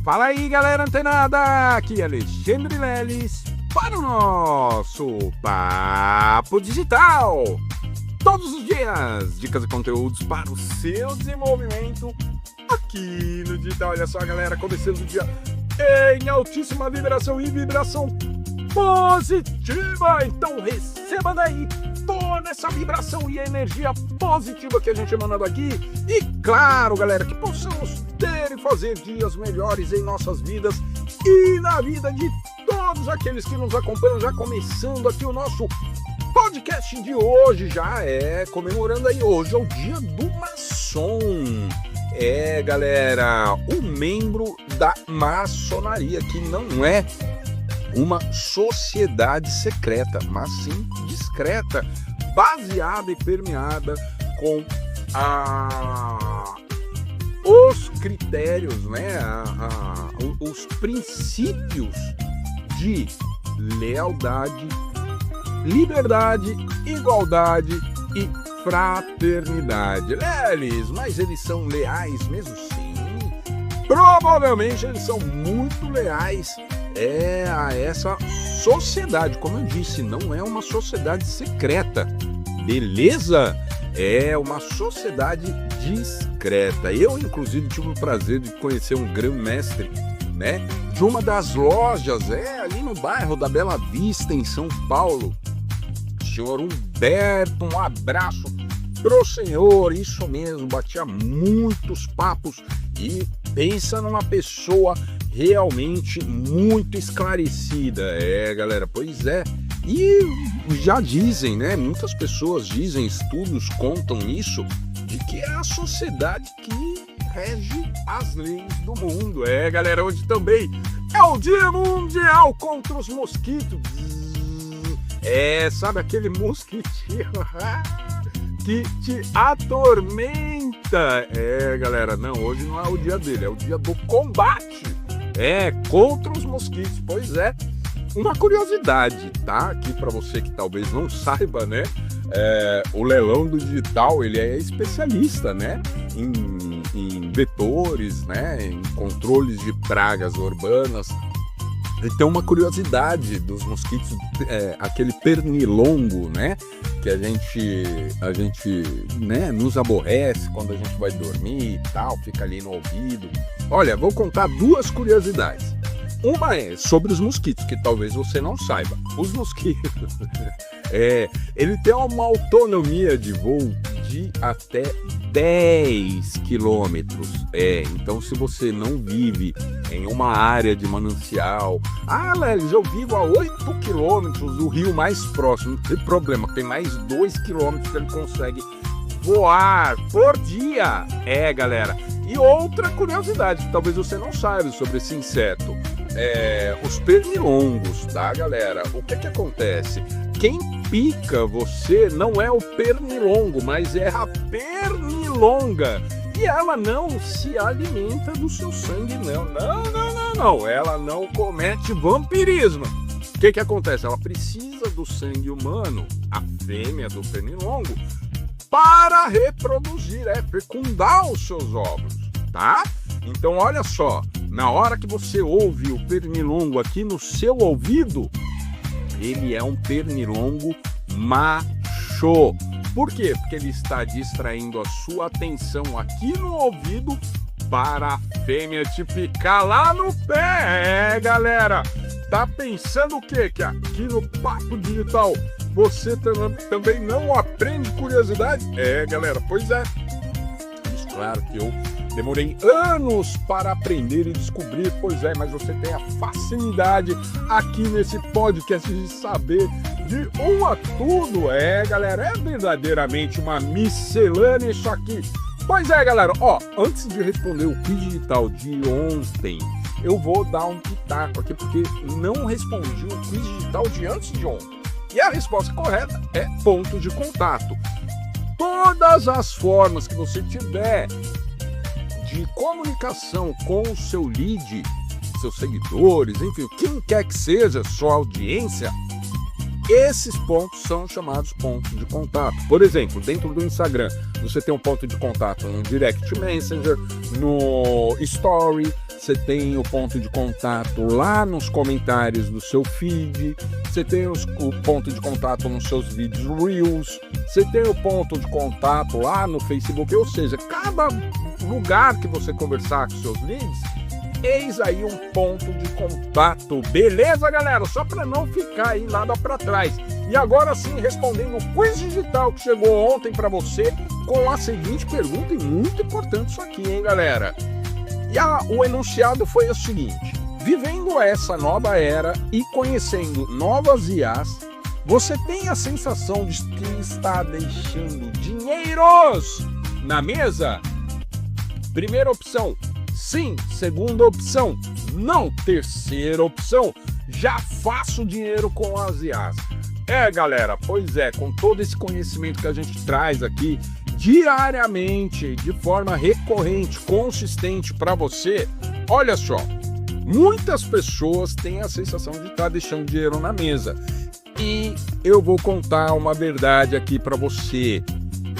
Fala aí, galera antenada! Aqui é Alexandre Leles para o nosso Papo Digital. Todos os dias, dicas e conteúdos para o seu desenvolvimento aqui no digital. Olha só, galera, começando o dia em altíssima vibração e vibração positiva. Então receba daí toda essa vibração e energia positiva que a gente emana aqui. E claro, galera, que possamos ter e fazer dias melhores em nossas vidas e na vida de todos aqueles que nos acompanham. Já começando aqui o nosso podcast de hoje, já comemorando aí, hoje é o dia do maçom. Galera, o membro da maçonaria, que não é uma sociedade secreta, mas sim discreta, baseada e permeada com os critérios, né, os princípios de lealdade, liberdade, igualdade e fraternidade. Mas eles são leais mesmo? Sim. Provavelmente eles são muito leais a essa sociedade. Como eu disse, não é uma sociedade secreta, beleza? É uma sociedade discreta. Eu, inclusive, tive o prazer de conhecer um grão-mestre, né, de uma das lojas, ali no bairro da Bela Vista, em São Paulo. Senhor Humberto, um abraço pro senhor, isso mesmo, batia muitos papos e pensa numa pessoa realmente muito esclarecida, galera, pois é, e já dizem, né, muitas pessoas dizem, estudos contam isso, de que é a sociedade que rege as leis do mundo, galera, hoje também é o Dia Mundial contra os Mosquitos. Sabe aquele mosquitinho que te atormenta? Galera, não, hoje não é o dia dele, é o dia do combate, contra os mosquitos. Pois é, uma curiosidade, tá? Aqui para você que talvez não saiba, né? O Leilão do Digital, ele é especialista, né? Em vetores, né? Em controles de pragas urbanas. E tem uma curiosidade dos mosquitos, aquele pernilongo, né, que a gente, né, nos aborrece quando a gente vai dormir e tal, fica ali no ouvido. Olha, vou contar duas curiosidades. Uma é sobre os mosquitos, que talvez você não saiba. Os mosquitos, ele tem uma autonomia de voo de até 10 quilômetros. Então se você não vive em uma área de manancial, Lelis, eu vivo a 8 quilômetros do rio mais próximo, não tem problema, tem mais 2 quilômetros que ele consegue voar por dia. Galera, e outra curiosidade que talvez você não saiba sobre esse inseto, os pernilongos, tá, galera? O que acontece? Quem pica você não é o pernilongo, mas é a pernilonga. E ela não se alimenta do seu sangue, não. Ela não comete vampirismo. O que acontece? Ela precisa do sangue humano, a fêmea do pernilongo, para reproduzir, fecundar os seus ovos, tá? Então, olha só, na hora que você ouve o pernilongo aqui no seu ouvido, ele é um pernilongo macho. Por quê? Porque ele está distraindo a sua atenção aqui no ouvido para a fêmea te picar lá no pé. Galera, tá pensando o quê? Que aqui no Papo Digital você também não aprende curiosidade? Galera, pois é. Isso, claro que eu demorei anos para aprender e descobrir, pois mas você tem a facilidade aqui nesse podcast de saber de um a tudo. Galera, é verdadeiramente uma miscelânea isso aqui. Pois galera, antes de responder o quiz digital de ontem, eu vou dar um pitaco aqui, porque não respondi o quiz digital de antes de ontem. E a resposta correta é ponto de contato. Todas as formas que você tiver de comunicação com o seu lead, seus seguidores, enfim, quem quer que seja, sua audiência, esses pontos são chamados pontos de contato. Por exemplo, dentro do Instagram, você tem um ponto de contato no Direct Messenger, no Story, você tem o ponto de contato lá nos comentários do seu feed, você tem o ponto de contato nos seus vídeos Reels, você tem o ponto de contato lá no Facebook, ou seja, cada lugar que você conversar com seus leads, eis aí um ponto de contato. Beleza, galera? Só para não ficar aí nada para trás. E agora sim, respondendo o quiz digital que chegou ontem para você, com a seguinte pergunta, e muito importante isso aqui, hein, galera? E o enunciado foi o seguinte: vivendo essa nova era e conhecendo novas IAs, você tem a sensação de que está deixando dinheiros na mesa? Primeira opção, sim. Segunda opção, não. Terceira opção, já faço dinheiro com as IAs. Galera, pois é, com todo esse conhecimento que a gente traz aqui diariamente, de forma recorrente, consistente para você, olha só, muitas pessoas têm a sensação de estar deixando dinheiro na mesa. E eu vou contar uma verdade aqui para você.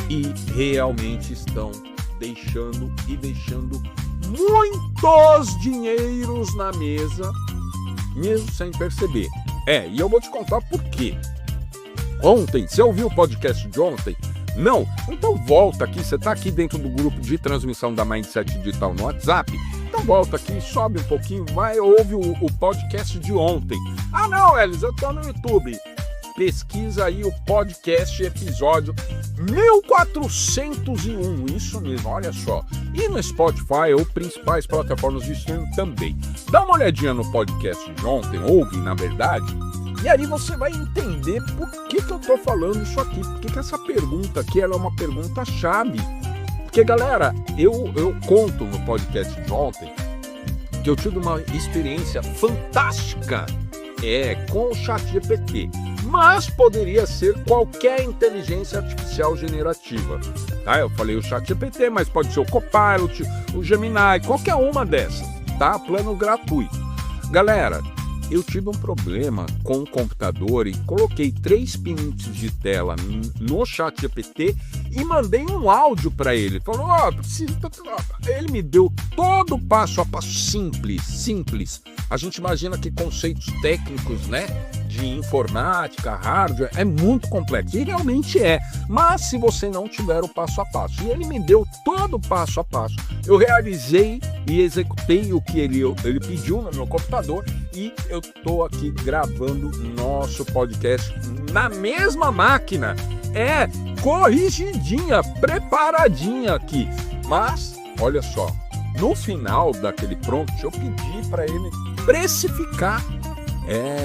E realmente estão deixando muitos dinheiros na mesa, mesmo sem perceber. E eu vou te contar por quê. Ontem, você ouviu o podcast de ontem? Não? Então volta aqui, você está aqui dentro do grupo de transmissão da Mindset Digital no WhatsApp, então volta aqui, sobe um pouquinho, ouve o podcast de ontem. Ah não, Elis, eu estou no YouTube. Pesquisa aí o podcast episódio 1401, isso mesmo, olha só. E no Spotify ou principais plataformas de streaming também. Dá uma olhadinha no podcast de ontem, ouve na verdade, e aí você vai entender por que eu tô falando isso aqui, por que essa pergunta aqui ela é uma pergunta-chave. Porque, galera, eu conto no podcast de ontem que eu tive uma experiência fantástica com o ChatGPT. Mas poderia ser qualquer inteligência artificial generativa. Tá? Eu falei o ChatGPT, mas pode ser o Copilot, o Gemini, qualquer uma dessas, tá? Plano gratuito. Galera, eu tive um problema com o computador e coloquei 3 prints de tela no ChatGPT e mandei um áudio para ele. Falou, preciso... Ele me deu todo o passo a passo simples. A gente imagina que conceitos técnicos, né, de informática, hardware, é muito complexo. E realmente é. Mas se você não tiver o passo a passo. E ele me deu todo o passo a passo. Eu realizei e executei o que ele pediu no meu computador. E eu tô aqui gravando nosso podcast na mesma máquina. Corrigidinha, preparadinha aqui. Mas, olha só, no final daquele prompt eu pedi para ele precificar.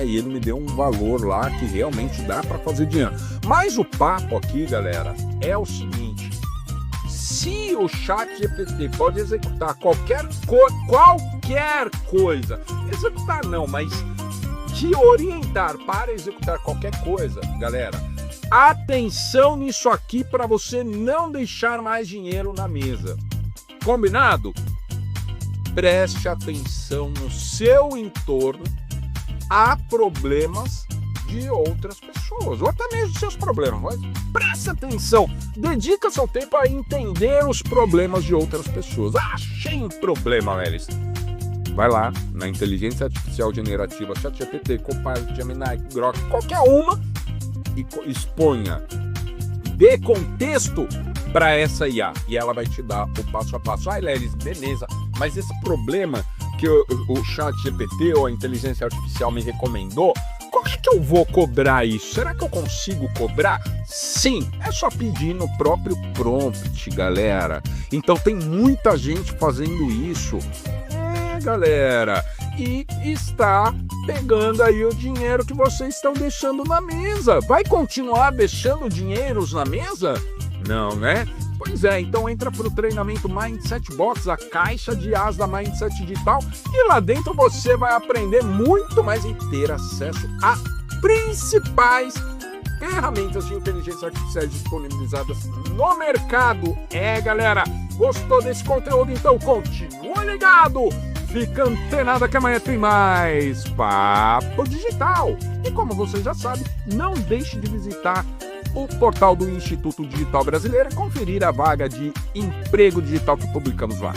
E ele me deu um valor lá que realmente dá para fazer dinheiro. Mas o papo aqui, galera, é o seguinte: se o ChatGPT pode executar qualquer coisa, executar não, mas te orientar para executar qualquer coisa, galera, atenção nisso aqui para você não deixar mais dinheiro na mesa. Combinado? Preste atenção no seu entorno a problemas de outras pessoas, ou até mesmo seus problemas, mas preste atenção, dedica seu tempo a entender os problemas de outras pessoas. Achei um problema, Elis. Vai lá na inteligência artificial generativa, ChatGPT, Copilot, Gemini, Grok, qualquer uma, e exponha, dê contexto para essa IA, e ela vai te dar o passo a passo. Elis, beleza, mas esse problema que o ChatGPT ou a inteligência artificial me recomendou, como é que eu vou cobrar isso? Será que eu consigo cobrar? Sim, é só pedir no próprio prompt, galera. Então tem muita gente fazendo isso. Galera, e está pegando aí o dinheiro que vocês estão deixando na mesa. Vai continuar deixando dinheiros na mesa? Não, né? Pois é, então entra para o treinamento Mindset Box, a caixa de IAs da Mindset Digital, e lá dentro você vai aprender muito mais e ter acesso a principais ferramentas de inteligência artificial disponibilizadas no mercado. Galera, gostou desse conteúdo? Então continua ligado! Fica antenado que amanhã tem mais Papo Digital. E como você já sabe, não deixe de visitar o portal do Instituto Digital Brasileiro e conferir a vaga de emprego digital que publicamos lá.